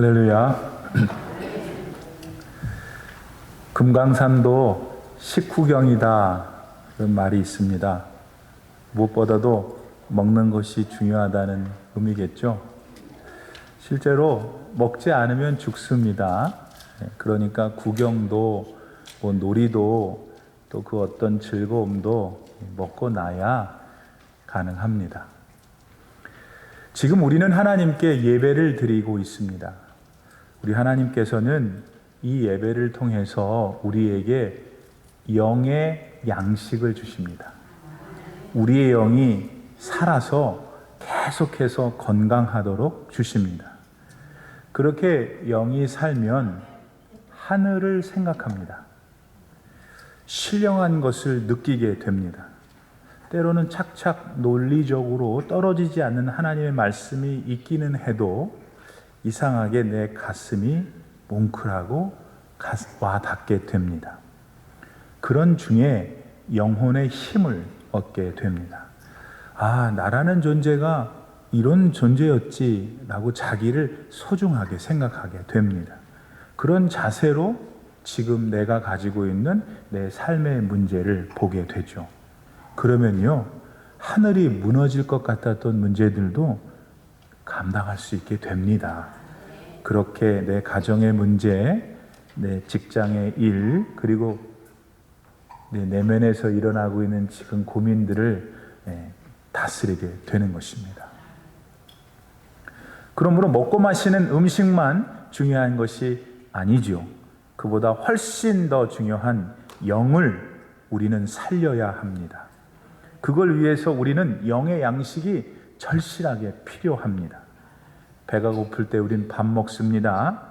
할렐루야. 금강산도 식후경이다, 그런 말이 있습니다. 무엇보다도 먹는 것이 중요하다는 의미겠죠. 실제로 먹지 않으면 죽습니다. 그러니까 구경도 놀이도 또 그 어떤 즐거움도 먹고 나야 가능합니다. 지금 우리는 하나님께 예배를 드리고 있습니다. 우리 하나님께서는 이 예배를 통해서 우리에게 영의 양식을 주십니다. 우리의 영이 살아서 계속해서 건강하도록 주십니다. 그렇게 영이 살면 하늘을 생각합니다. 신령한 것을 느끼게 됩니다. 때로는 착착 논리적으로 떨어지지 않는 하나님의 말씀이 있기는 해도 이상하게 내 가슴이 뭉클하고 와 닿게 됩니다. 그런 중에 영혼의 힘을 얻게 됩니다. 아, 나라는 존재가 이런 존재였지라고 자기를 소중하게 생각하게 됩니다. 그런 자세로 지금 내가 가지고 있는 내 삶의 문제를 보게 되죠. 그러면요, 하늘이 무너질 것 같았던 문제들도 감당할 수 있게 됩니다. 그렇게 내 가정의 문제, 내 직장의 일, 그리고 내 내면에서 일어나고 있는 지금 고민들을 다스리게 되는 것입니다. 그러므로 먹고 마시는 음식만 중요한 것이 아니죠. 그보다 훨씬 더 중요한 영을 우리는 살려야 합니다. 그걸 위해서 우리는 영의 양식이 절실하게 필요합니다. 배가 고플 때 우린 밥 먹습니다.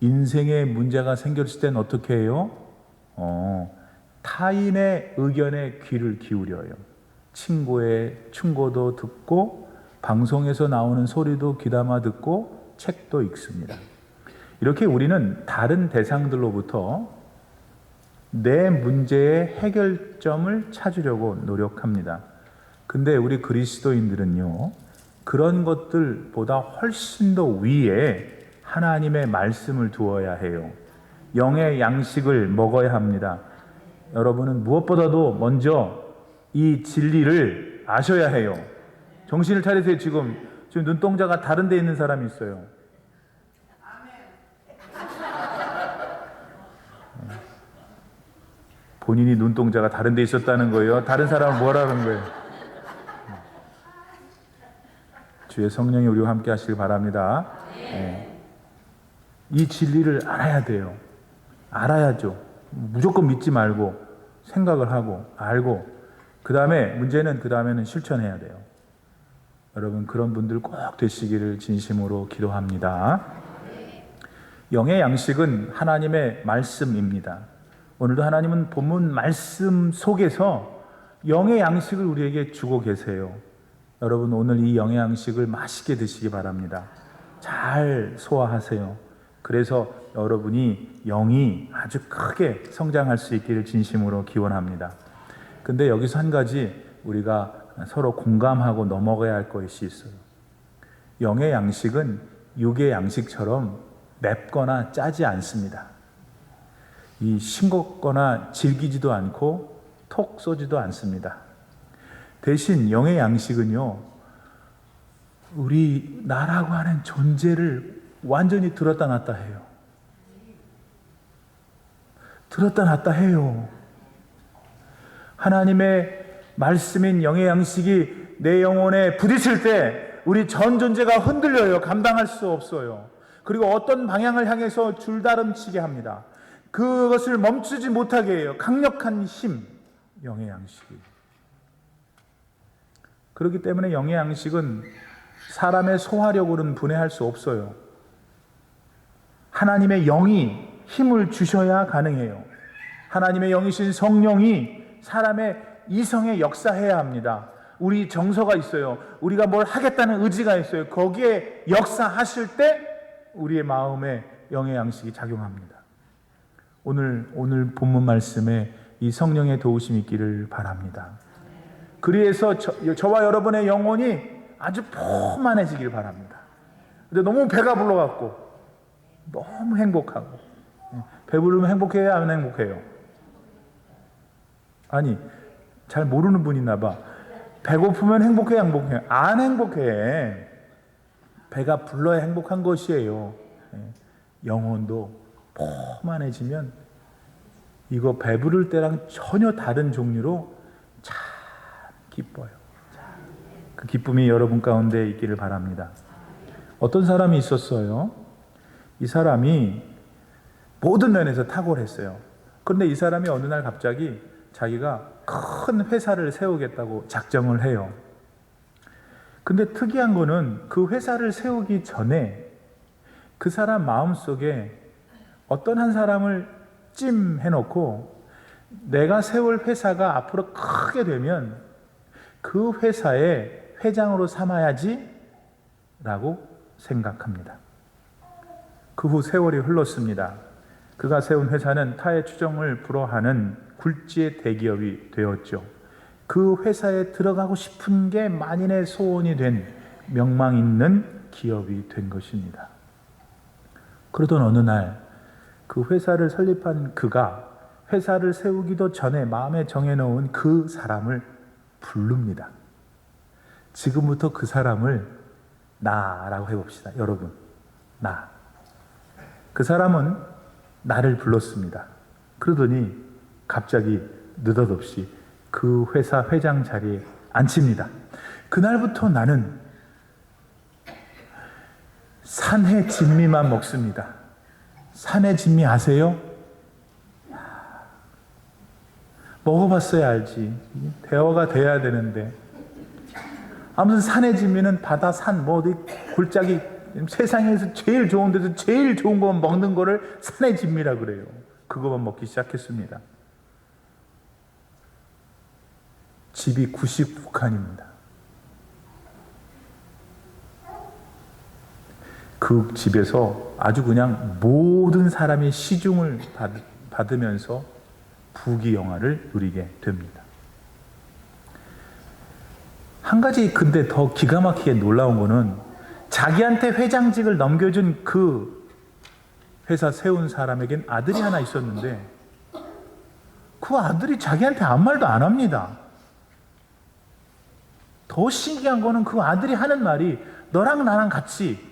인생에 문제가 생겼을 땐 어떻게 해요? 타인의 의견에 귀를 기울여요. 친구의 충고도 듣고 방송에서 나오는 소리도 귀담아 듣고 책도 읽습니다. 이렇게 우리는 다른 대상들로부터 내 문제의 해결점을 찾으려고 노력합니다. 근데 우리 그리스도인들은요, 그런 것들보다 훨씬 더 위에 하나님의 말씀을 두어야 해요. 영의 양식을 먹어야 합니다. 여러분은 무엇보다도 먼저 이 진리를 아셔야 해요. 정신을 차리세요. 지금 눈동자가 다른 데 있는 사람이 있어요. 본인이 눈동자가 다른 데 있었다는 거예요. 다른 사람은 뭐라는 거예요? 주의 성령이 우리와 함께 하시길 바랍니다. 이 진리를 알아야 돼요. 알아야죠. 무조건 믿지 말고 생각을 하고 알고 그 다음에는 실천해야 돼요. 여러분, 그런 분들 꼭 되시기를 진심으로 기도합니다. 영의 양식은 하나님의 말씀입니다. 오늘도 하나님은 본문 말씀 속에서 영의 양식을 우리에게 주고 계세요. 여러분, 오늘 이 영의 양식을 맛있게 드시기 바랍니다. 잘 소화하세요. 그래서 여러분이 영이 아주 크게 성장할 수 있기를 진심으로 기원합니다. 근데 여기서 한 가지 우리가 서로 공감하고 넘어가야 할 것이 있어요. 영의 양식은 육의 양식처럼 맵거나 짜지 않습니다. 이 싱겁거나 질기지도 않고 톡 쏘지도 않습니다. 대신 영의 양식은요, 우리 나라고 하는 존재를 완전히 들었다 놨다 해요. 들었다 놨다 해요. 하나님의 말씀인 영의 양식이 내 영혼에 부딪힐 때 우리 전 존재가 흔들려요. 감당할 수 없어요. 그리고 어떤 방향을 향해서 줄다름치게 합니다. 그것을 멈추지 못하게 해요. 강력한 힘, 영의 양식이. 그렇기 때문에 영의 양식은 사람의 소화력으로는 분해할 수 없어요. 하나님의 영이 힘을 주셔야 가능해요. 하나님의 영이신 성령이 사람의 이성에 역사해야 합니다. 우리 정서가 있어요. 우리가 뭘 하겠다는 의지가 있어요. 거기에 역사하실 때 우리의 마음에 영의 양식이 작용합니다. 오늘 본문 말씀에 이 성령의 도우심이 있기를 바랍니다. 그래서 저와 여러분의 영혼이 아주 포만해지길 바랍니다. 근데 너무 배가 불러갖고 너무 행복하고. 배부르면 행복해요? 안 행복해요? 아니, 잘 모르는 분이 있나 봐. 배고프면 행복해요? 안 행복해요? 안 행복해. 배가 불러야 행복한 것이에요. 영혼도 포만해지면 이거 배부를 때랑 전혀 다른 종류로 참 기뻐요. 그 기쁨이 여러분 가운데 있기를 바랍니다. 어떤 사람이 있었어요. 이 사람이 모든 면에서 탁월했어요. 그런데 이 사람이 어느 날 갑자기 자기가 큰 회사를 세우겠다고 작정을 해요. 근데 특이한 거는 그 회사를 세우기 전에 그 사람 마음속에 어떤 한 사람을 찜해놓고 내가 세울 회사가 앞으로 크게 되면 그 회사의 회장으로 삼아야지 라고 생각합니다. 그 후 세월이 흘렀습니다. 그가 세운 회사는 타의 추종을 불허하는 굴지의 대기업이 되었죠. 그 회사에 들어가고 싶은 게 만인의 소원이 된 명망 있는 기업이 된 것입니다. 그러던 어느 날 그 회사를 설립한 그가 회사를 세우기도 전에 마음에 정해놓은 그 사람을 부릅니다. 지금부터 그 사람을 나라고 해봅시다. 여러분, 나. 그 사람은 나를 불렀습니다. 그러더니 갑자기 느닷없이 그 회사 회장 자리에 앉힙니다. 그날부터 나는 산해 진미만 먹습니다. 산해 진미 아세요? 먹어봤어야 알지. 대화가 돼야 되는데. 아무튼 산해 진미는 바다 산 뭐 어디 골짜기 세상에서 제일 좋은 데서 제일 좋은 것만 먹는 거를 산해 진미라 그래요. 그것만 먹기 시작했습니다. 집이 99칸입니다. 그 집에서 아주 그냥 모든 사람이 시중을 받으면서 부귀영화를 누리게 됩니다. 한 가지 근데 더 기가 막히게 놀라운 거는 자기한테 회장직을 넘겨준 그 회사 세운 사람에겐 아들이 하나 있었는데 그 아들이 자기한테 아무 말도 안 합니다. 더 신기한 거는 그 아들이 하는 말이 너랑 나랑 같이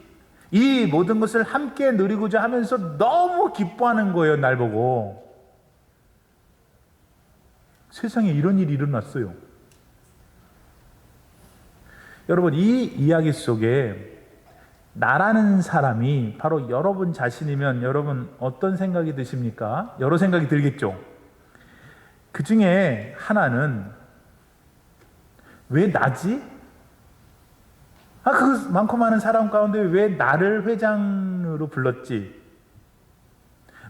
이 모든 것을 함께 누리고자 하면서 너무 기뻐하는 거예요. 날 보고. 세상에 이런 일이 일어났어요. 여러분, 이 이야기 속에 나라는 사람이 바로 여러분 자신이면 여러분 어떤 생각이 드십니까? 여러 생각이 들겠죠. 그 중에 하나는 왜 나지? 그 많고 많은 사람 가운데 왜 나를 회장으로 불렀지?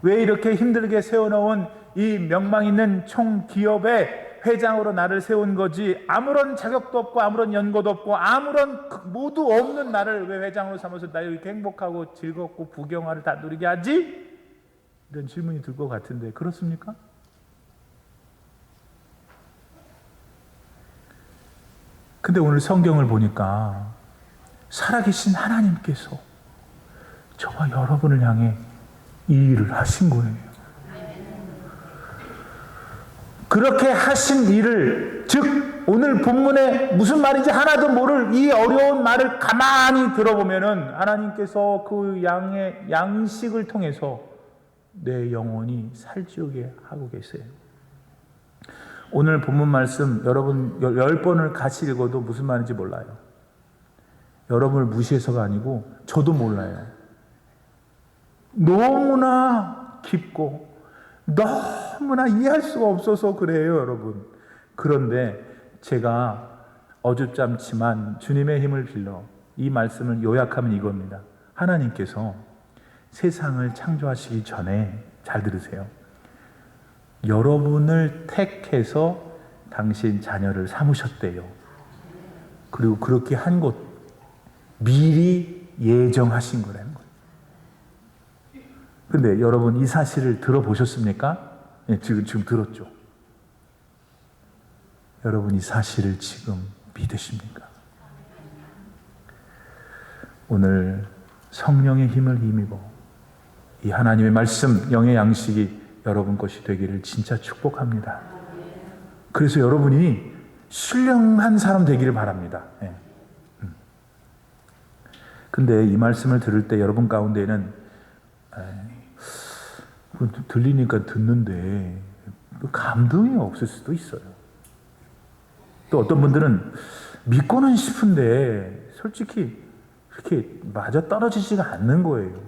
왜 이렇게 힘들게 세워놓은 이 명망 있는 총기업의 회장으로 나를 세운 거지? 아무런 자격도 없고 아무런 연고도 없고 아무런 모두 없는 나를 왜 회장으로 삼아서 나 이렇게 행복하고 즐겁고 부경화를 다 누리게 하지? 이런 질문이 들 것 같은데 그렇습니까? 근데 오늘 성경을 보니까 살아계신 하나님께서 저와 여러분을 향해 이 일을 하신 거예요. 그렇게 하신 일을, 즉 오늘 본문에 무슨 말인지 하나도 모를 이 어려운 말을 가만히 들어보면은 하나님께서 그 양식을 통해서 내 영혼이 살찌우게 하고 계세요. 오늘 본문 말씀 여러분 10번을 같이 읽어도 무슨 말인지 몰라요. 여러분을 무시해서가 아니고 저도 몰라요. 너무나 깊고 너무나 이해할 수가 없어서 그래요, 여러분. 그런데 제가 어줍잖지만 주님의 힘을 빌려 이 말씀을 요약하면 이겁니다. 하나님께서 세상을 창조하시기 전에, 잘 들으세요, 여러분을 택해서 당신 자녀를 삼으셨대요. 그리고 그렇게 한 것 미리 예정하신 거라는 거예요. 근데 여러분 이 사실을 들어보셨습니까? 네, 지금 들었죠. 여러분 이 사실을 지금 믿으십니까? 오늘 성령의 힘을 힘입어 이 하나님의 말씀, 영의 양식이 여러분 것이 되기를 진짜 축복합니다. 그래서 여러분이 신령한 사람 되기를 바랍니다. 예. 근데 이 말씀을 들을 때 여러분 가운데에는 들리니까 듣는데 감동이 없을 수도 있어요. 또 어떤 분들은 믿고는 싶은데 솔직히 그렇게 맞아 떨어지지가 않는 거예요.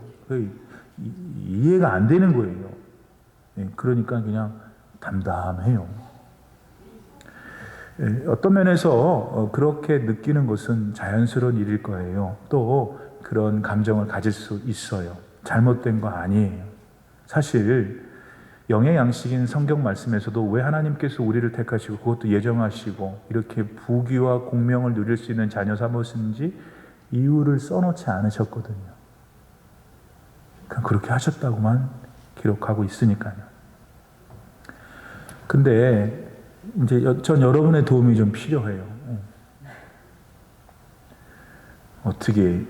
이해가 안 되는 거예요. 그러니까 그냥 담담해요. 어떤 면에서 그렇게 느끼는 것은 자연스러운 일일 거예요. 또 그런 감정을 가질 수 있어요. 잘못된 거 아니에요. 사실 영의 양식인 성경 말씀에서도 왜 하나님께서 우리를 택하시고 그것도 예정하시고 이렇게 부귀와 공명을 누릴 수 있는 자녀 삼으신지 이유를 써놓지 않으셨거든요. 그냥 그렇게 하셨다고만 기록하고 있으니까요. 근데 이제 전 여러분의 도움이 좀 필요해요. 어떻게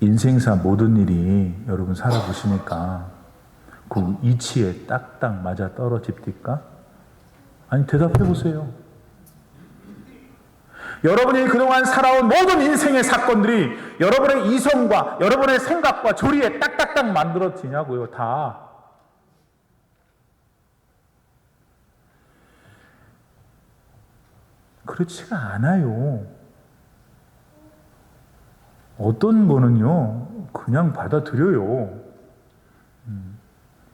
인생사 모든 일이 여러분 살아보시니까 그 이치에 딱딱 맞아 떨어집니까? 아니 대답해 보세요. 여러분이 그동안 살아온 모든 인생의 사건들이 여러분의 이성과 여러분의 생각과 조리에 딱딱딱 만들어지냐고요. 다. 그렇지가 않아요. 어떤 분은요, 그냥 받아들여요.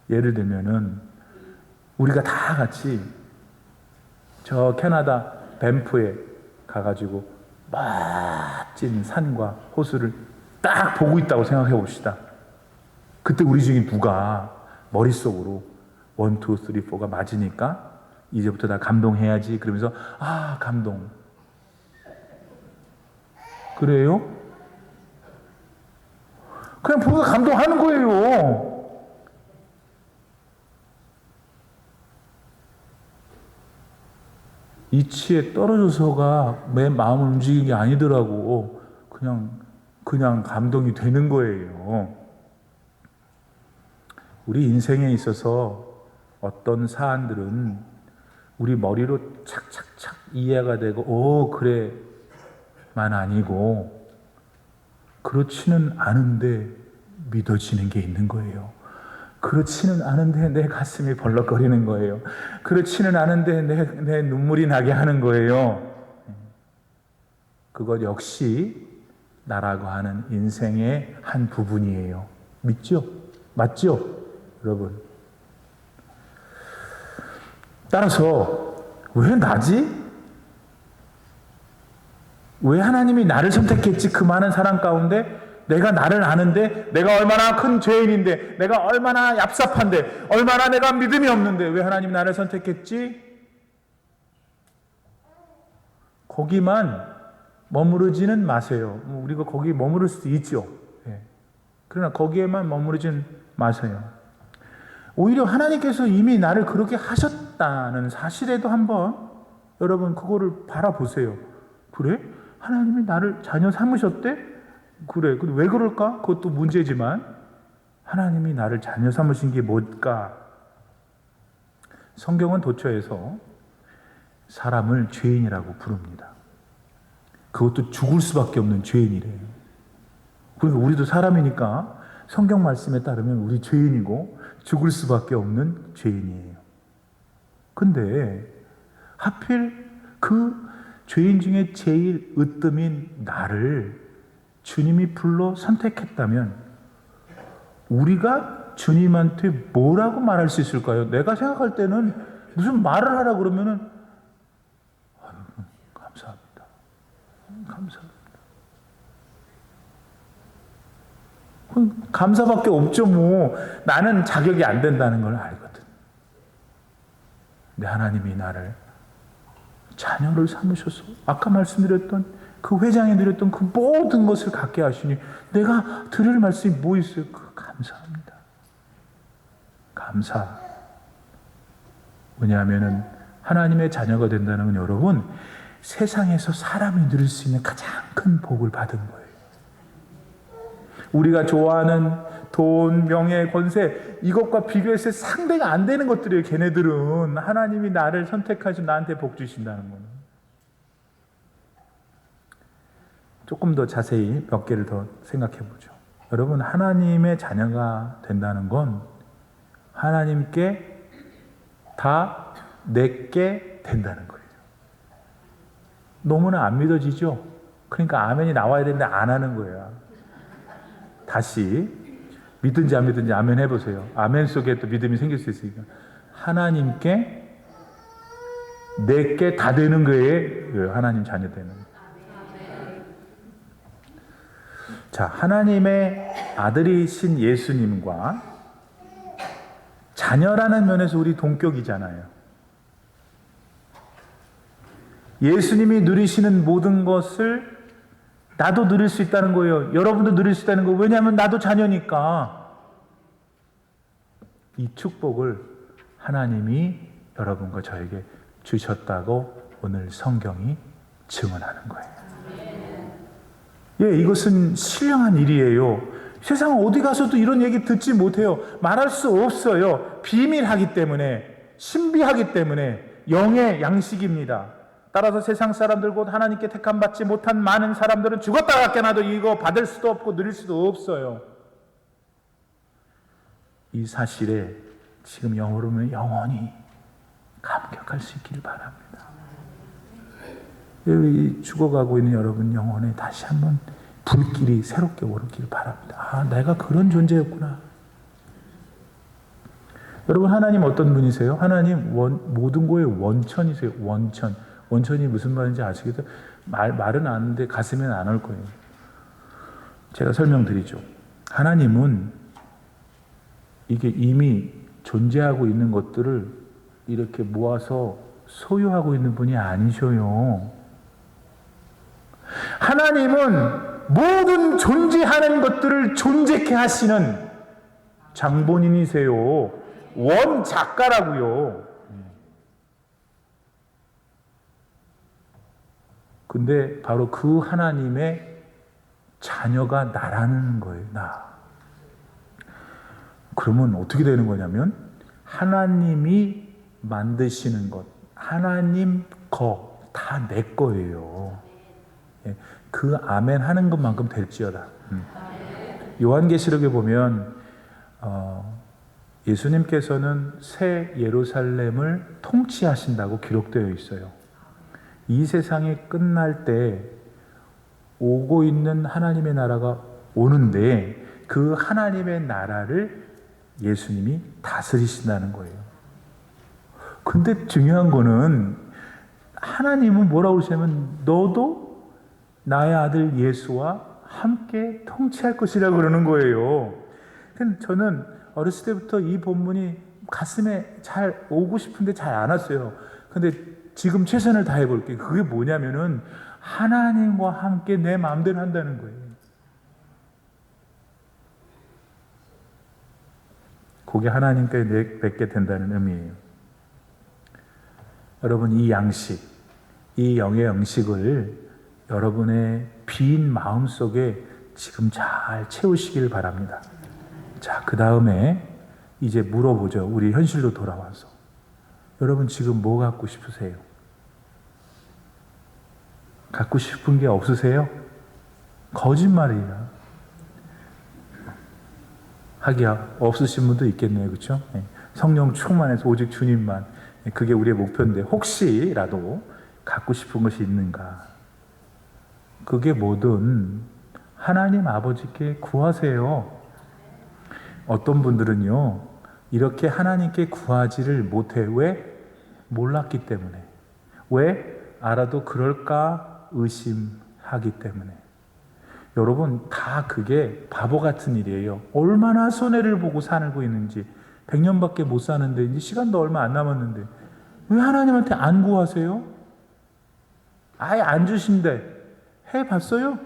예를 들면은, 우리가 다 같이 저 캐나다 밴프에 가가지고 멋진 산과 호수를 딱 보고 있다고 생각해 봅시다. 그때 우리 중에 누가 머릿속으로 1, 2, 3, 4가 맞으니까 이제부터 나 감동해야지 그러면서 감동. 그래요? 그냥 보고 감동하는 거예요. 이치에 떨어져서가 내 마음을 움직이는 게 아니더라고. 그냥 감동이 되는 거예요. 우리 인생에 있어서 어떤 사안들은 우리 머리로 착착착 이해가 되고 그래만 아니고 그렇지는 않은데 믿어지는 게 있는 거예요. 그렇지는 않은데 내 가슴이 벌렁거리는 거예요. 그렇지는 않은데 내 눈물이 나게 하는 거예요. 그것 역시 나라고 하는 인생의 한 부분이에요. 믿죠? 맞죠? 여러분. 따라서 왜 나지? 왜 하나님이 나를 선택했지? 그 많은 사람 가운데 내가 나를 아는데 내가 얼마나 큰 죄인인데 내가 얼마나 얍삽한데 얼마나 내가 믿음이 없는데 왜 하나님 나를 선택했지? 거기만 머무르지는 마세요. 우리가 거기 머무를 수도 있죠. 그러나 거기에만 머무르지는 마세요. 오히려 하나님께서 이미 나를 그렇게 하셨다는 사실에도 한번 여러분 그거를 바라보세요. 그래? 하나님이 나를 자녀 삼으셨대? 그래. 근데 왜 그럴까? 그것도 문제지만 하나님이 나를 자녀 삼으신 게 뭘까? 성경은 도처에서 사람을 죄인이라고 부릅니다. 그것도 죽을 수밖에 없는 죄인이래요. 그러니까 우리도 사람이니까 성경 말씀에 따르면 우리 죄인이고 죽을 수밖에 없는 죄인이에요. 근데 하필 그 죄인 중에 제일 으뜸인 나를 주님이 불러 선택했다면 우리가 주님한테 뭐라고 말할 수 있을까요? 내가 생각할 때는 무슨 말을 하라 그러면은 감사합니다. 감사합니다. 감사밖에 없죠. 뭐 나는 자격이 안 된다는 걸 알거든. 근데 하나님이 나를 자녀를 삼으셔서 아까 말씀드렸던 그 회장이 드렸던 그 모든 것을 갖게 하시니 내가 드릴 말씀이 뭐 있어요? 감사합니다. 감사. 왜냐하면 하나님의 자녀가 된다는 건 여러분 세상에서 사람이 누릴 수 있는 가장 큰 복을 받은 거예요. 우리가 좋아하는 돈, 명예, 권세, 이것과 비교했을 때 상대가 안 되는 것들이에요. 걔네들은 하나님이 나를 선택하셔 나한테 복 주신다는 거는. 조금 더 자세히 몇 개를 더 생각해 보죠. 여러분, 하나님의 자녀가 된다는 건 하나님께 다 내게 된다는 거예요. 너무나 안 믿어지죠? 그러니까 아멘이 나와야 되는데 안 하는 거예요. 다시 믿든지 안 믿든지 아멘 해보세요. 아멘 속에 또 믿음이 생길 수 있으니까. 하나님께 내게 다 되는 거예요. 하나님 자녀 되는. 자, 하나님의 아들이신 예수님과 자녀라는 면에서 우리 동격이잖아요. 예수님이 누리시는 모든 것을 나도 누릴 수 있다는 거예요. 여러분도 누릴 수 있다는 거예요. 왜냐하면 나도 자녀니까. 이 축복을 하나님이 여러분과 저에게 주셨다고 오늘 성경이 증언하는 거예요. 예, 이것은 신령한 일이에요. 세상 어디 가서도 이런 얘기 듣지 못해요. 말할 수 없어요. 비밀하기 때문에, 신비하기 때문에 영의 양식입니다. 따라서 세상 사람들 곧 하나님께 택함받지 못한 많은 사람들은 죽었다 깨나도 이거 받을 수도 없고 누릴 수도 없어요. 이 사실에 지금 여러분은 영원히 감격할 수 있기를 바랍니다. 여기 죽어가고 있는 여러분 영혼에 다시 한번 불길이 새롭게 오르기를 바랍니다. 아, 내가 그런 존재였구나. 여러분, 하나님 어떤 분이세요? 하나님 모든 거의 원천이세요. 원천. 원천이 무슨 말인지 아시겠죠? 말은 아는데 가슴에는 안 올 거예요. 제가 설명드리죠. 하나님은 이게 이미 존재하고 있는 것들을 이렇게 모아서 소유하고 있는 분이 아니셔요. 하나님은 모든 존재하는 것들을 존재케 하시는 장본인이세요. 원작가라고요. 근데 바로 그 하나님의 자녀가 나라는 거예요. 나. 그러면 어떻게 되는 거냐면 하나님이 만드시는 것, 하나님 거 다 내 거예요. 그 아멘 하는 것만큼 될지어다. 요한계시록에 보면 예수님께서는 새 예루살렘을 통치하신다고 기록되어 있어요. 이 세상이 끝날 때 오고 있는 하나님의 나라가 오는데 그 하나님의 나라를 예수님이 다스리신다는 거예요. 근데 중요한 거는 하나님은 뭐라고 그러시냐면 너도 나의 아들 예수와 함께 통치할 것이라고 그러는 거예요. 저는 어렸을 때부터 이 본문이 가슴에 잘 오고 싶은데 잘 안 왔어요. 근데 지금 최선을 다해 볼게요. 그게 뭐냐면은 하나님과 함께 내 마음대로 한다는 거예요. 그게 하나님께 맺게 된다는 의미예요. 여러분, 이 양식, 이 영의 양식을 여러분의 빈 마음 속에 지금 잘 채우시길 바랍니다. 자, 그 다음에 이제 물어보죠. 우리 현실로 돌아와서. 여러분, 지금 뭐 갖고 싶으세요? 갖고 싶은 게 없으세요? 거짓말이야. 하기야 없으신 분도 있겠네요. 그렇죠? 성령 충만해서 오직 주님만. 그게 우리의 목표인데 혹시라도 갖고 싶은 것이 있는가? 그게 뭐든 하나님 아버지께 구하세요. 어떤 분들은요, 이렇게 하나님께 구하지를 못해. 왜? 몰랐기 때문에. 왜? 알아도 그럴까 의심하기 때문에. 여러분, 다 그게 바보 같은 일이에요. 얼마나 손해를 보고 살고 있는지. 100년밖에 못 사는데 이제 시간도 얼마 안 남았는데 왜 하나님한테 안 구하세요? 아예 안 주신대. 해봤어요?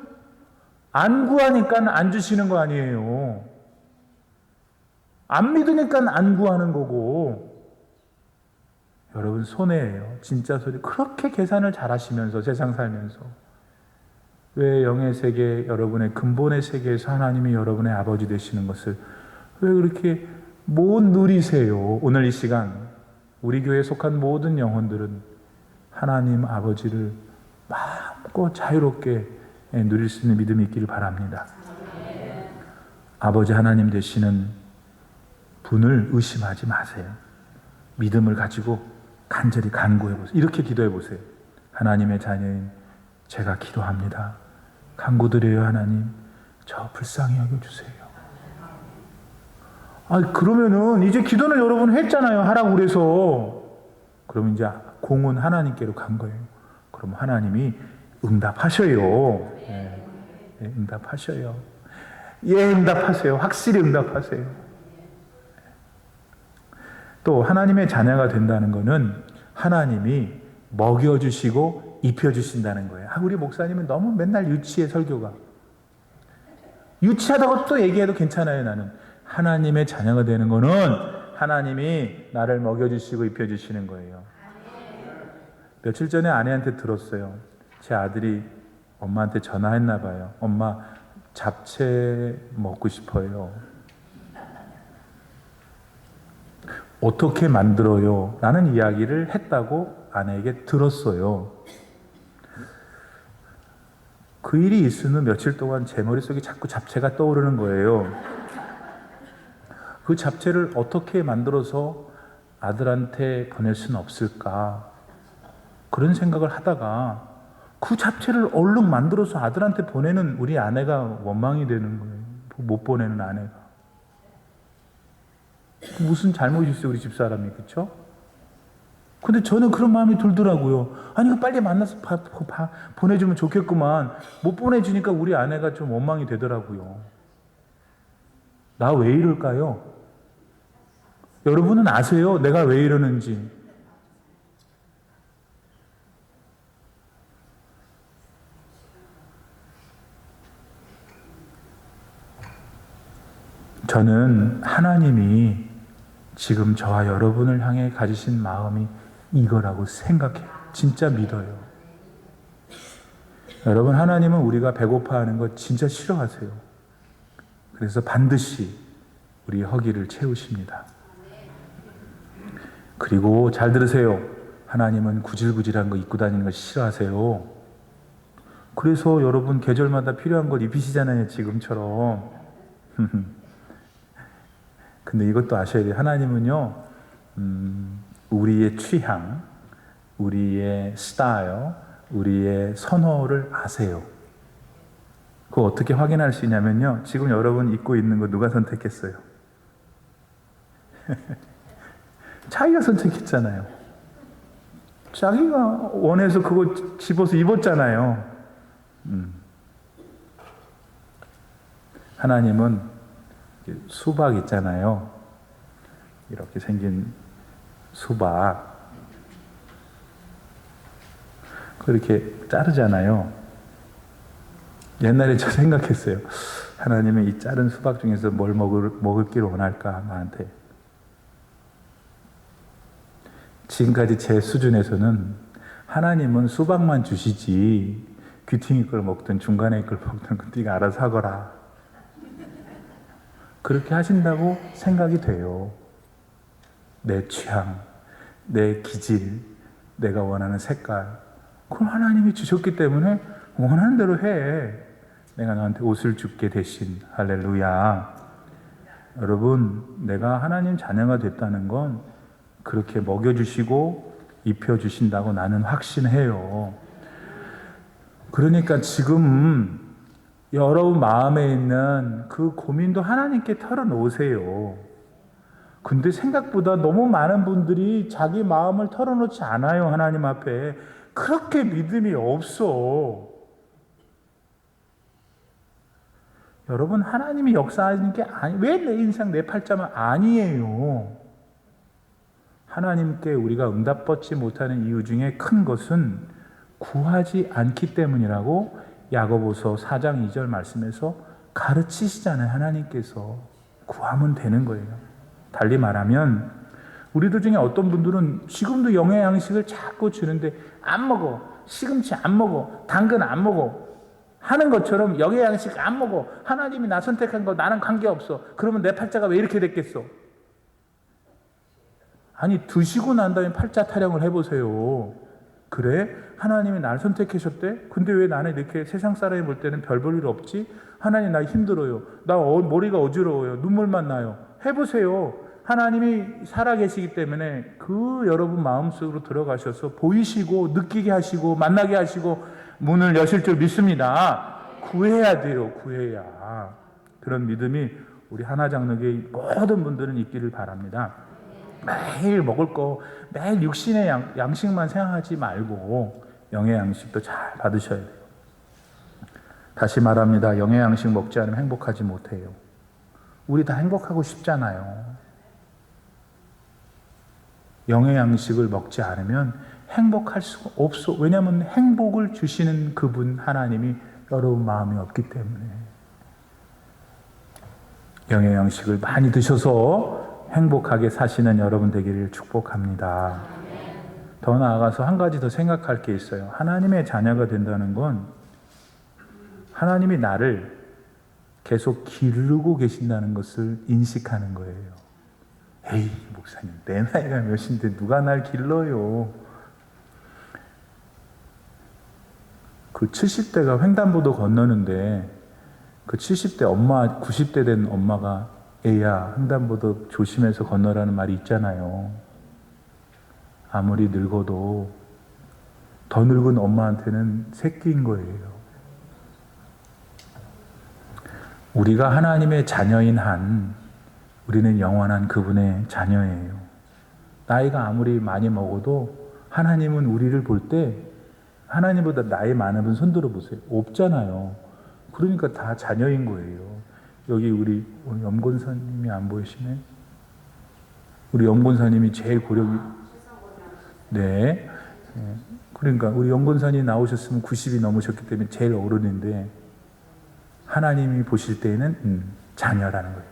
안 구하니까 안 주시는 거 아니에요. 안 믿으니까 안 구하는 거고. 여러분, 손해예요. 진짜 손해. 그렇게 계산을 잘 하시면서 세상 살면서 왜 영의 세계, 여러분의 근본의 세계에서 하나님이 여러분의 아버지 되시는 것을 왜 그렇게 못 누리세요? 오늘 이 시간 우리 교회에 속한 모든 영혼들은 하나님 아버지를 마음껏 자유롭게 누릴 수 있는 믿음이 있기를 바랍니다. 아버지 하나님 되시는 분을 의심하지 마세요. 믿음을 가지고 간절히 간구해 보세요. 이렇게 기도해 보세요. 하나님의 자녀인 제가 기도합니다. 간구드려요. 하나님, 저 불쌍히 여겨주세요. 그러면은 이제 기도는 여러분 했잖아요. 하라고 그래서. 그럼 이제 공은 하나님께로 간 거예요. 그럼 하나님이 응답하셔요. 응답하셔요. 응답하세요. 확실히 응답하세요. 또 하나님의 자녀가 된다는 것은 하나님이 먹여주시고 입혀주신다는 거예요. 우리 목사님은 너무 맨날 유치해, 설교가. 유치하다고 또 얘기해도 괜찮아요. 나는 하나님의 자녀가 되는 것은 하나님이 나를 먹여주시고 입혀주시는 거예요. 며칠 전에 아내한테 들었어요. 제 아들이 엄마한테 전화했나 봐요. 엄마, 잡채 먹고 싶어요. 어떻게 만들어요? 라는 이야기를 했다고 아내에게 들었어요. 그 일이 있으면 며칠 동안 제 머릿속에 자꾸 잡채가 떠오르는 거예요. 그 잡채를 어떻게 만들어서 아들한테 보낼 수는 없을까? 그런 생각을 하다가 그 잡채를 얼른 만들어서 아들한테 보내는 우리 아내가 원망이 되는 거예요. 못 보내는 아내가. 무슨 잘못이 있어요, 우리 집사람이. 그렇죠? 근데 저는 그런 마음이 들더라고요. 이거 빨리 만나서 보내주면 좋겠구만. 못 보내주니까 우리 아내가 좀 원망이 되더라고요. 나 왜 이럴까요? 여러분은 아세요? 내가 왜 이러는지. 저는 하나님이 지금 저와 여러분을 향해 가지신 마음이 이거라고 생각해요. 진짜 믿어요. 여러분, 하나님은 우리가 배고파하는 거 진짜 싫어하세요. 그래서 반드시 우리의 허기를 채우십니다. 그리고 잘 들으세요. 하나님은 구질구질한 거 입고 다니는 거 싫어하세요. 그래서 여러분 계절마다 필요한 걸 입히시잖아요, 지금처럼. 근데 이것도 아셔야 돼요. 하나님은요, 우리의 취향, 우리의 스타일, 우리의 선호를 아세요. 그거 어떻게 확인할 수 있냐면요, 지금 여러분 입고 있는 거 누가 선택했어요? 자기가 선택했잖아요. 자기가 원해서 그거 집어서 입었잖아요. 하나님은 수박 있잖아요. 이렇게 생긴 수박. 그렇게 자르잖아요. 옛날에 저 생각했어요. 하나님은 이 자른 수박 중에서 뭘 먹을기를 원할까, 나한테. 지금까지 제 수준에서는 하나님은 수박만 주시지 귀퉁이 걸 먹든 중간에 걸 먹든 네가 알아서 하거라. 그렇게 하신다고 생각이 돼요. 내 취향, 내 기질, 내가 원하는 색깔. 그럼 하나님이 주셨기 때문에 원하는 대로 해. 내가 너한테 옷을 줄게 대신. 할렐루야. 여러분, 내가 하나님 자녀가 됐다는 건 그렇게 먹여주시고 입혀주신다고 나는 확신해요. 그러니까 지금 여러분 마음에 있는 그 고민도 하나님께 털어놓으세요. 근데 생각보다 너무 많은 분들이 자기 마음을 털어놓지 않아요. 하나님 앞에. 그렇게 믿음이 없어. 여러분, 하나님이 역사하시는 게 왜 내 인생 내 팔자만 아니에요. 하나님께 우리가 응답받지 못하는 이유 중에 큰 것은 구하지 않기 때문이라고 야고보서 4장 2절 말씀에서 가르치시잖아요. 하나님께서. 구하면 되는 거예요. 달리 말하면 우리들 중에 어떤 분들은 지금도 영의 양식을 자꾸 주는데 안 먹어. 시금치 안 먹어. 당근 안 먹어. 하는 것처럼 영의 양식 안 먹어. 하나님이 나 선택한 거 나는 관계없어. 그러면 내 팔자가 왜 이렇게 됐겠어? 아니, 드시고 난 다음에 팔자 타령을 해보세요. 그래? 하나님이 나를 선택하셨대? 근데 왜 나는 이렇게 세상 사람이 볼 때는 별 볼 일 없지? 하나님 나 힘들어요. 나 머리가 어지러워요. 눈물만 나요. 해보세요. 하나님이 살아계시기 때문에 그 여러분 마음속으로 들어가셔서 보이시고 느끼게 하시고 만나게 하시고 문을 여실 줄 믿습니다. 구해야 돼요. 구해야. 그런 믿음이 우리 하나장로교의 모든 분들은 있기를 바랍니다. 매일 먹을 거 매일 육신의 양식만 생각하지 말고 영의 양식도 잘 받으셔야 돼요. 다시 말합니다. 영의 양식 먹지 않으면 행복하지 못해요. 우리 다 행복하고 싶잖아요. 영의 양식을 먹지 않으면 행복할 수가 없어. 왜냐하면 행복을 주시는 그분 하나님이 여러분 마음에 없기 때문에. 영의 양식을 많이 드셔서 행복하게 사시는 여러분 되기를 축복합니다. 더 나아가서 한 가지 더 생각할 게 있어요. 하나님의 자녀가 된다는 건 하나님이 나를 계속 기르고 계신다는 것을 인식하는 거예요. 에이, 목사님, 내 나이가 몇인데 누가 날 길러요? 그 70대가 횡단보도 건너는데 그 70대 엄마, 90대 된 엄마가 애야, 횡단보도 조심해서 건너라는 말이 있잖아요. 아무리 늙어도 더 늙은 엄마한테는 새끼인 거예요. 우리가 하나님의 자녀인 한 우리는 영원한 그분의 자녀예요. 나이가 아무리 많이 먹어도 하나님은 우리를 볼 때 하나님보다 나이 많은 분 손들어 보세요. 없잖아요. 그러니까 다 자녀인 거예요. 여기 우리 염권사님이 안 보이시네? 우리 염권사님이 제일 고력이 네. 그러니까 우리 염권사님 나오셨으면 90이 넘으셨기 때문에 제일 어른인데 하나님이 보실 때에는 자녀라는 거예요.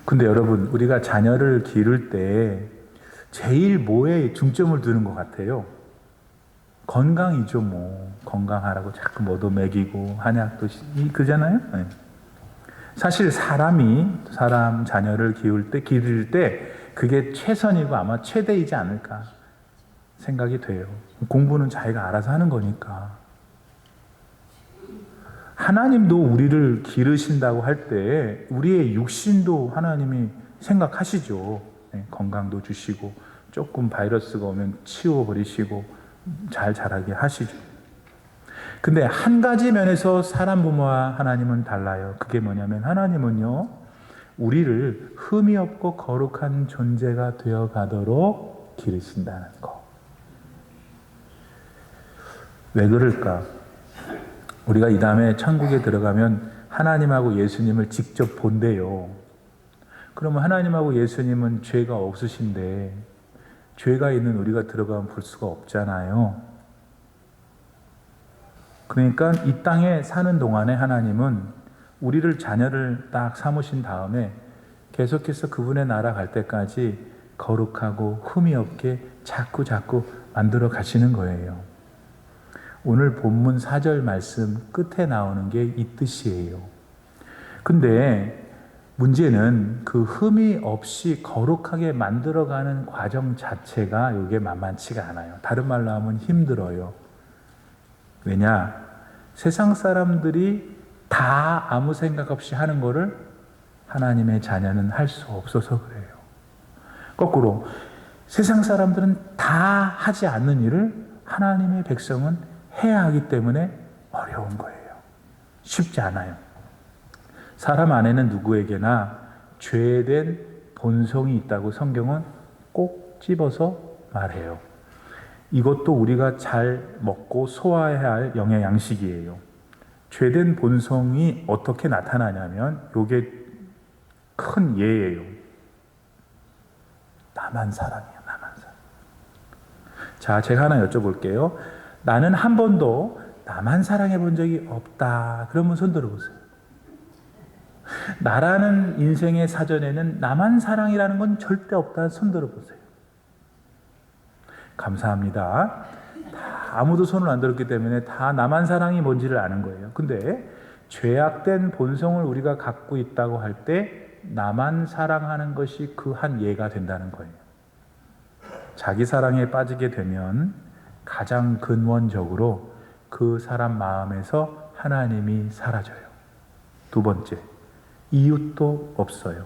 근데 여러분, 우리가 자녀를 기를 때 제일 뭐에 중점을 두는 것 같아요? 건강이죠, 뭐. 건강하라고 자꾸 뭐도 먹이고 한약도 그잖아요. 네. 사실 사람 자녀를 기를 때 그게 최선이고 아마 최대이지 않을까 생각이 돼요. 공부는 자기가 알아서 하는 거니까. 하나님도 우리를 기르신다고 할 때 우리의 육신도 하나님이 생각하시죠. 네, 건강도 주시고 조금 바이러스가 오면 치워버리시고 잘 자라게 하시죠. 근데 한 가지 면에서 사람 부모와 하나님은 달라요. 그게 뭐냐면 하나님은요, 우리를 흠이 없고 거룩한 존재가 되어 가도록 기르신다는 거. 왜 그럴까? 우리가 이 다음에 천국에 들어가면 하나님하고 예수님을 직접 본대요. 그러면 하나님하고 예수님은 죄가 없으신데 죄가 있는 우리가 들어가면 볼 수가 없잖아요. 그러니까 이 땅에 사는 동안에 하나님은 우리를 자녀를 딱 삼으신 다음에 계속해서 그분의 나라 갈 때까지 거룩하고 흠이 없게 자꾸 만들어 가시는 거예요. 오늘 본문 4절 말씀 끝에 나오는 게 이 뜻이에요. 근데 문제는 그 흠이 없이 거룩하게 만들어가는 과정 자체가 이게 만만치가 않아요. 다른 말로 하면 힘들어요. 왜냐? 세상 사람들이 다 아무 생각 없이 하는 거를 하나님의 자녀는 할 수 없어서 그래요. 거꾸로 세상 사람들은 다 하지 않는 일을 하나님의 백성은 해야 하기 때문에 어려운 거예요. 쉽지 않아요. 사람 안에는 누구에게나 죄된 본성이 있다고 성경은 꼭 집어서 말해요. 이것도 우리가 잘 먹고 소화해야 할 영의 양식이에요. 죄된 본성이 어떻게 나타나냐면 이게 큰 예예요. 나만 사랑해요. 나만 사랑. 자, 제가 하나 여쭤볼게요. 나는 한 번도 나만 사랑해 본 적이 없다. 그러면 손 들어보세요. 나라는 인생의 사전에는 나만 사랑이라는 건 절대 없다. 손 들어보세요. 감사합니다. 다 아무도 손을 안 들었기 때문에 다 나만 사랑이 뭔지를 아는 거예요. 근데 죄악된 본성을 우리가 갖고 있다고 할 때 나만 사랑하는 것이 그 한 예가 된다는 거예요. 자기 사랑에 빠지게 되면 가장 근원적으로 그 사람 마음에서 하나님이 사라져요. 두 번째, 이웃도 없어요.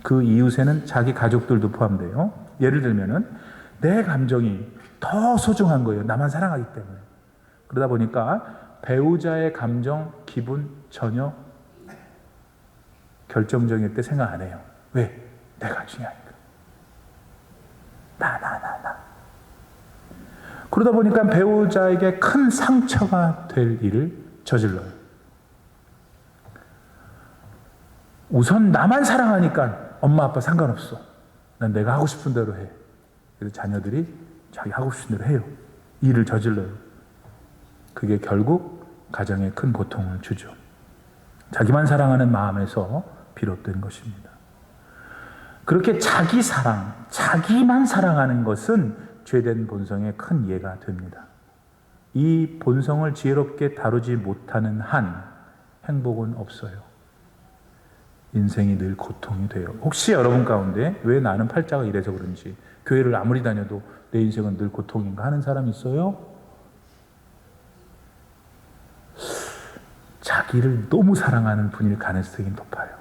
그 이웃에는 자기 가족들도 포함돼요. 예를 들면은 내 감정이 더 소중한 거예요. 나만 사랑하기 때문에. 그러다 보니까 배우자의 감정, 기분 전혀 결정적일 때 생각 안 해요. 왜? 내가 중요하니까. 나. 그러다 보니까 배우자에게 큰 상처가 될 일을 저질러요. 우선 나만 사랑하니까 엄마 아빠 상관없어. 난 내가 하고 싶은 대로 해. 그래서 자녀들이 자기 하고 싶은 대로 해요. 일을 저질러요. 그게 결국 가정에 큰 고통을 주죠. 자기만 사랑하는 마음에서 비롯된 것입니다. 그렇게 자기 사랑, 자기만 사랑하는 것은 죄된 본성의 큰 예가 됩니다. 이 본성을 지혜롭게 다루지 못하는 한 행복은 없어요. 인생이 늘 고통이 돼요. 혹시 여러분 가운데 왜 나는 팔자가 이래서 그런지 교회를 아무리 다녀도 내 인생은 늘 고통인가 하는 사람 있어요? 자기를 너무 사랑하는 분일 가능성이 높아요.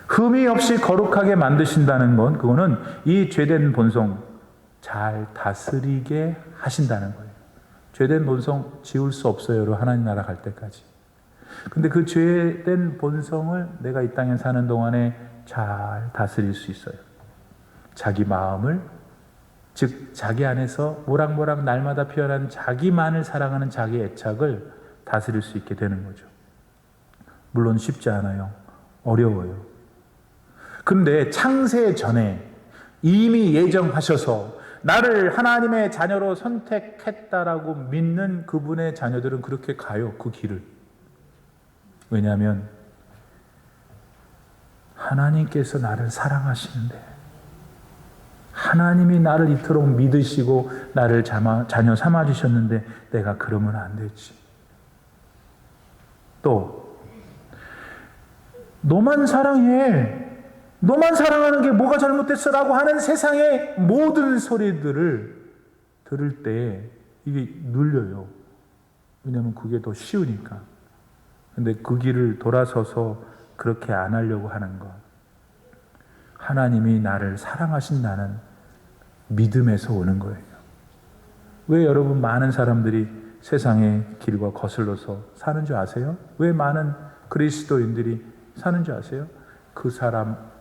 흠이 없이 거룩하게 만드신다는 건 그거는 이 죄된 본성 잘 다스리게 하신다는 거예요. 죄된 본성 지울 수 없어요. 하나님 나라 갈 때까지. 근데 그 죄된 본성을 내가 이 땅에 사는 동안에 잘 다스릴 수 있어요. 자기 마음을, 즉 자기 안에서 모락모락 날마다 피어난 자기만을 사랑하는 자기 애착을 다스릴 수 있게 되는 거죠. 물론 쉽지 않아요. 어려워요. 근데 창세 전에 이미 예정하셔서 나를 하나님의 자녀로 선택했다라고 믿는 그분의 자녀들은 그렇게 가요. 그 길을. 왜냐하면 하나님께서 나를 사랑하시는데 하나님이 나를 이토록 믿으시고 나를 자녀 삼아주셨는데 내가 그러면 안 되지. 또 너만 사랑해. 너만 사랑하는 게 뭐가 잘못됐어? 라고 하는 세상의 모든 소리들을 들을 때 이게 눌려요. 왜냐하면 그게 더 쉬우니까. 근데 그 길을 돌아서서 그렇게 안 하려고 하는 것. 하나님이 나를 사랑하신다는 믿음에서 오는 거예요. 왜 여러분 많은 사람들이 세상의 길과 거슬러서 사는 줄 아세요? 왜 많은 그리스도인들이 사는 줄 아세요? 그 사람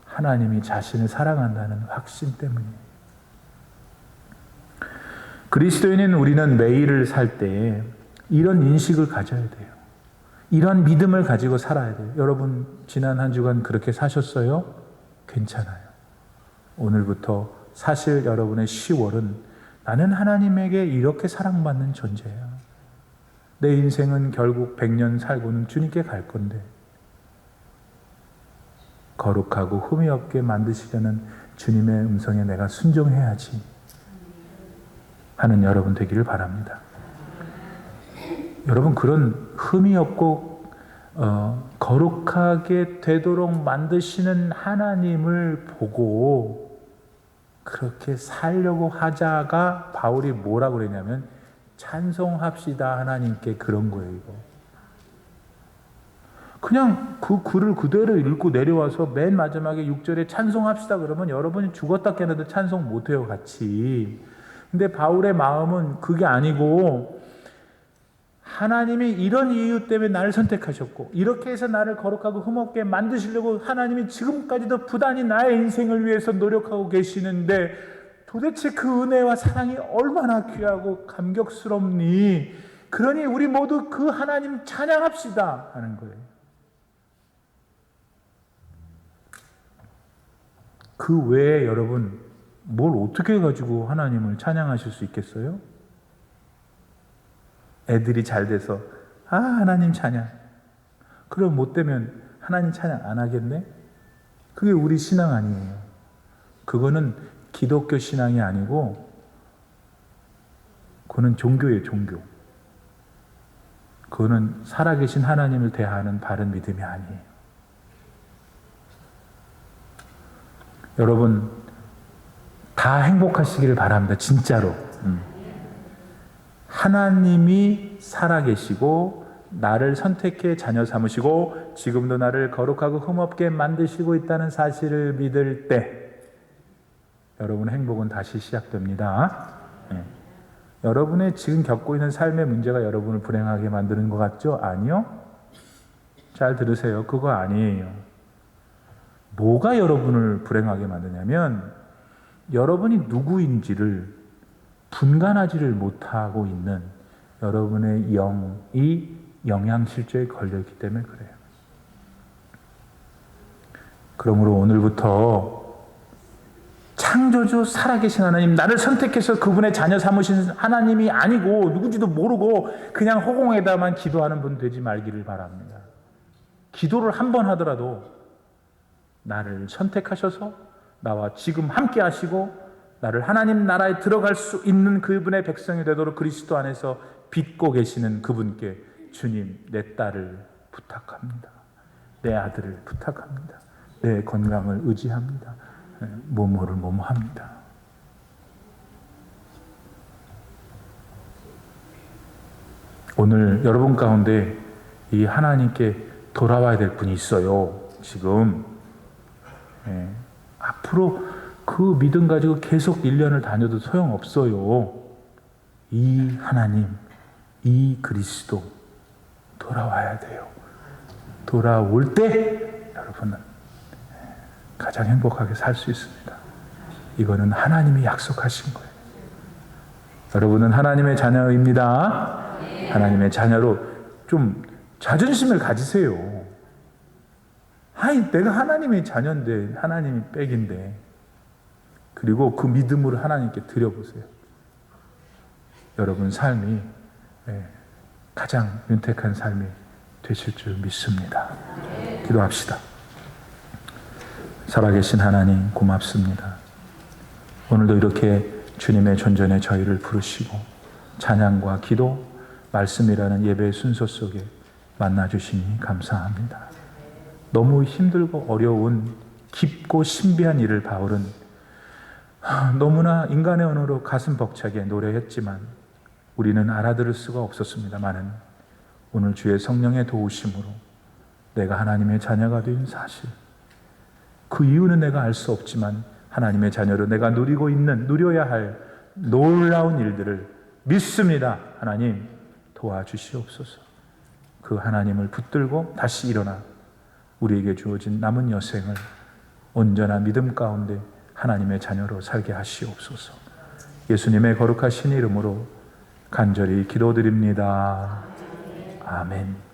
하나님이 자신을 사랑한다는 확신 때문이에요. 그리스도인인 우리는 매일을 살 때 이런 인식을 가져야 돼요. 이런 믿음을 가지고 살아야 돼요. 여러분 지난 한 주간 그렇게 사셨어요? 괜찮아요. 오늘부터 사실 여러분의 10월은 나는 하나님에게 이렇게 사랑받는 존재야. 내 인생은 결국 100년 살고는 주님께 갈 건데 거룩하고 흠이 없게 만드시려는 주님의 음성에 내가 순종해야지 하는 여러분 되기를 바랍니다. 여러분 그런 흠이 없고 거룩하게 되도록 만드시는 하나님을 보고 그렇게 살려고 하자가 바울이 뭐라고 그랬냐면 찬송합시다 하나님께 그런 거예요. 이거. 그냥 그 글을 그대로 읽고 내려와서 맨 마지막에 6절에 찬송합시다 그러면 여러분이 죽었다 깨어나도 찬송 못해요 같이. 근데 바울의 마음은 그게 아니고 하나님이 이런 이유 때문에 나를 선택하셨고 이렇게 해서 나를 거룩하고 흠없게 만드시려고 하나님이 지금까지도 부단히 나의 인생을 위해서 노력하고 계시는데 도대체 그 은혜와 사랑이 얼마나 귀하고 감격스럽니. 그러니 우리 모두 그 하나님 찬양합시다 하는 거예요. 그 외에 여러분 뭘 어떻게 가지고 하나님을 찬양하실 수 있겠어요? 애들이 잘 돼서 하나님 찬양. 그럼 못 되면 하나님 찬양 안 하겠네? 그게 우리 신앙 아니에요. 그거는 기독교 신앙이 아니고 그거는 종교예요, 종교. 그거는 살아계신 하나님을 대하는 바른 믿음이 아니에요. 여러분 다 행복하시기를 바랍니다. 진짜로. 하나님이 살아계시고 나를 선택해 자녀 삼으시고 지금도 나를 거룩하고 흠없게 만드시고 있다는 사실을 믿을 때 여러분의 행복은 다시 시작됩니다. 여러분의 지금 겪고 있는 삶의 문제가 여러분을 불행하게 만드는 것 같죠? 아니요. 잘 들으세요. 그거 아니에요. 뭐가 여러분을 불행하게 만드냐면 여러분이 누구인지를 분간하지를 못하고 있는 여러분의 영이 영양실조에 걸려있기 때문에 그래요. 그러므로 오늘부터 창조주 살아계신 하나님, 나를 선택해서 그분의 자녀 삼으신 하나님이 아니고 누군지도 모르고 그냥 허공에다만 기도하는 분 되지 말기를 바랍니다. 기도를 한 번 하더라도 나를 선택하셔서 나와 지금 함께 하시고 나를 하나님 나라에 들어갈 수 있는 그분의 백성이 되도록 그리스도 안에서 빚고 계시는 그분께 주님, 내 딸을 부탁합니다. 내 아들을 부탁합니다. 내 건강을 의지합니다. 뭐뭐를 뭐뭐합니다. 오늘 여러분 가운데 이 하나님께 돌아와야 될 분이 있어요. 지금 앞으로 그 믿음 가지고 계속 1년을 다녀도 소용없어요. 이 하나님, 이 그리스도 돌아와야 돼요. 돌아올 때 여러분은 가장 행복하게 살 수 있습니다. 이거는 하나님이 약속하신 거예요. 여러분은 하나님의 자녀입니다. 하나님의 자녀로 좀 자존심을 가지세요. 아니, 내가 하나님의 자녀인데, 하나님이 백인데. 그리고 그 믿음으로 하나님께 드려보세요. 여러분 삶이 가장 윤택한 삶이 되실 줄 믿습니다. 기도합시다. 살아계신 하나님 고맙습니다. 오늘도 이렇게 주님의 존전에 저희를 부르시고 찬양과 기도, 말씀이라는 예배의 순서 속에 만나주시니 감사합니다. 너무 힘들고 어려운 깊고 신비한 일을 바울은 너무나 인간의 언어로 가슴 벅차게 노래했지만 우리는 알아들을 수가 없었습니다마는 오늘 주의 성령의 도우심으로 내가 하나님의 자녀가 된 사실, 그 이유는 내가 알 수 없지만 하나님의 자녀로 내가 누려야 할 놀라운 일들을 믿습니다. 하나님 도와주시옵소서. 그 하나님을 붙들고 다시 일어나 우리에게 주어진 남은 여생을 온전한 믿음 가운데 하나님의 자녀로 살게 하시옵소서. 예수님의 거룩하신 이름으로 간절히 기도드립니다. 아멘.